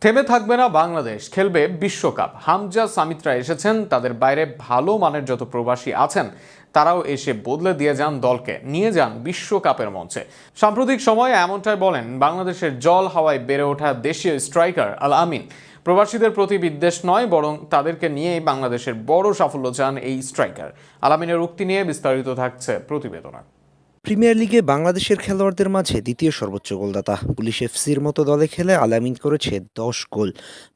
থেমে থাকবে না বাংলাদেশ, খেলবে বিশ্বকাপ। হামজা সামিত্রা এসেছেন, তাদের বাইরে ভালো মানের যত প্রবাসী আছেন তারাও এসে বদলে দিয়ে যান দলকে, নিয়ে যান বিশ্বকাপের মঞ্চে। সাম্প্রতিক সময়ে এমনটাই বলেন বাংলাদেশের জল হাওয়ায় বেড়ে ওঠা দেশীয় স্ট্রাইকার আল আমিন। প্রবাসীদের প্রতি বিদ্বেষ নয়, বরং তাদেরকে নিয়েই বাংলাদেশের বড় সাফল্য চান এই স্ট্রাইকার। আল আমিনের উক্তি নিয়ে বিস্তারিত থাকছে প্রতিবেদনে। প্রিমিয়ার লিগে বাংলাদেশের খেলোয়াড়দের মাঝে দ্বিতীয় সর্বোচ্চ গোলদাতা। পুলিশ এফসির মতো দলে খেলে আল আমিন করেছে 10 গোল।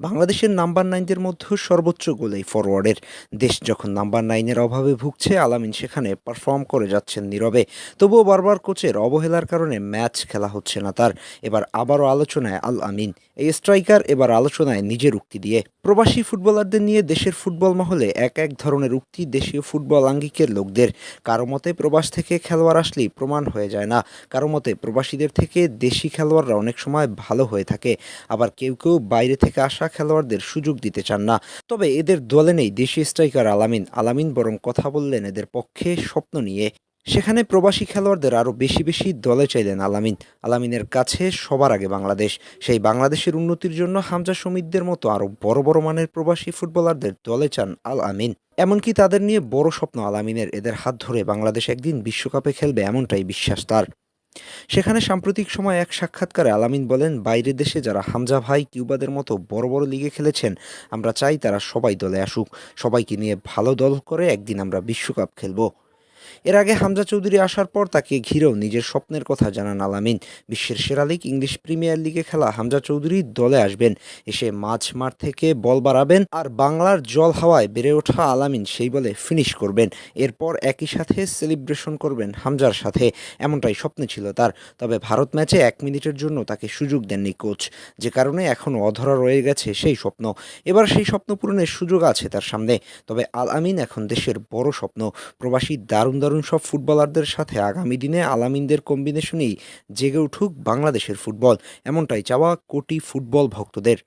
বাংলাদেশের নাম্বার 9দের মধ্যেও সর্বোচ্চ গোল এই ফরওয়ার্ডের। দেশ যখন নাম্বার 9-এর অভাবে ভুগছে, আল আমিন সেখানে পারফর্ম করে যাচ্ছেন নীরবে। তবুও বারবার কোচের অবহেলার কারণে ম্যাচ খেলা হচ্ছে না তার। এবার আবারও আলোচনায় আল আমিন। এই স্ট্রাইকার এবার আলোচনায় নিজের উক্তি দিয়ে। প্রবাসী ফুটবলারদের নিয়ে দেশের ফুটবল মহলে এক এক ধরনের উক্তি দেশীয় ফুটবল আঙ্গিকের লোকদের। কারো মতে প্রবাস থেকে খেলোয়াড় আসলেই প্রমাণ হয়ে যায় না, কারো মতে প্রবাসীদের থেকে দেশি খেলোয়াড়রা অনেক সময় ভালো হয়ে থাকে, আবার কেউ কেউ বাইরে থেকে আসা খেলোয়াড়দের সুযোগ দিতে চান না। তবে এদের দলে নেই দেশি স্ট্রাইকার আল আমিন। আল আমিন বরং কথা বললেন এদের পক্ষে স্বপ্ন নিয়ে। সেখানে প্রবাসী খেলোয়াড়দের আরও বেশি বেশি দলে চাইলেন আল আমিন। আল আমিনের কাছে সবার আগে বাংলাদেশ। সেই বাংলাদেশের উন্নতির জন্য হামজা সমিতদের মতো আরও বড় বড় মানের প্রবাসী ফুটবলারদের দলে চান আল আমিন। এমনকি তাদের নিয়ে বড় স্বপ্ন আল আমিনের, এদের হাত ধরে বাংলাদেশ একদিন বিশ্বকাপে খেলবে, এমনটাই বিশ্বাস তার। সেখানে সাম্প্রতিক সময় এক সাক্ষাৎকারে আল আমিন বলেন, বাইরের দেশে যারা হামজা ভাই, কিউবাদের মতো বড় বড় লিগে খেলেছেন, আমরা চাই তারা সবাই দলে আসুক। সবাইকে নিয়ে ভালো দল করে একদিন আমরা বিশ্বকাপ খেলবো। এর আগে হামজা চৌধুরী আসার পর তাকে ঘিরেও নিজের স্বপ্নের কথা জানান আল আমিন। বিশ্বের সেরা লিগ ইংলিশ প্রিমিয়ার লিগে খেলা হামজা চৌধুরী দলে আসবেন, এসে মাঠ থেকে বল বাড়াবেন, আর বাংলার জল হাওয়ায় বেড়ে ওঠা আল আমিন সেই বলে ফিনিশ করবেন। এরপর একই সাথে সেলিব্রেশন করবেন হামজার সাথে, এমনটাই স্বপ্ন ছিল তার। তবে ভারত ম্যাচে 1 মিনিটের জন্য তাকে সুযোগ দেননি কোচ, যে কারণে এখনও অধরা রয়ে গেছে সেই স্বপ্ন। এবার সেই স্বপ্ন পূরণের সুযোগ আছে তার সামনে। তবে আল আমিন এখন দেশের বড় স্বপ্ন। প্রবাসী দারুণ দারুণ সব ফুটবলারদের সাথে আগামী দিনে আল আমিনদের কম্বিনেশনেই জেগে উঠুক বাংলাদেশের ফুটবল, এমনটাই চাওয়া কোটি ফুটবল ভক্তদের।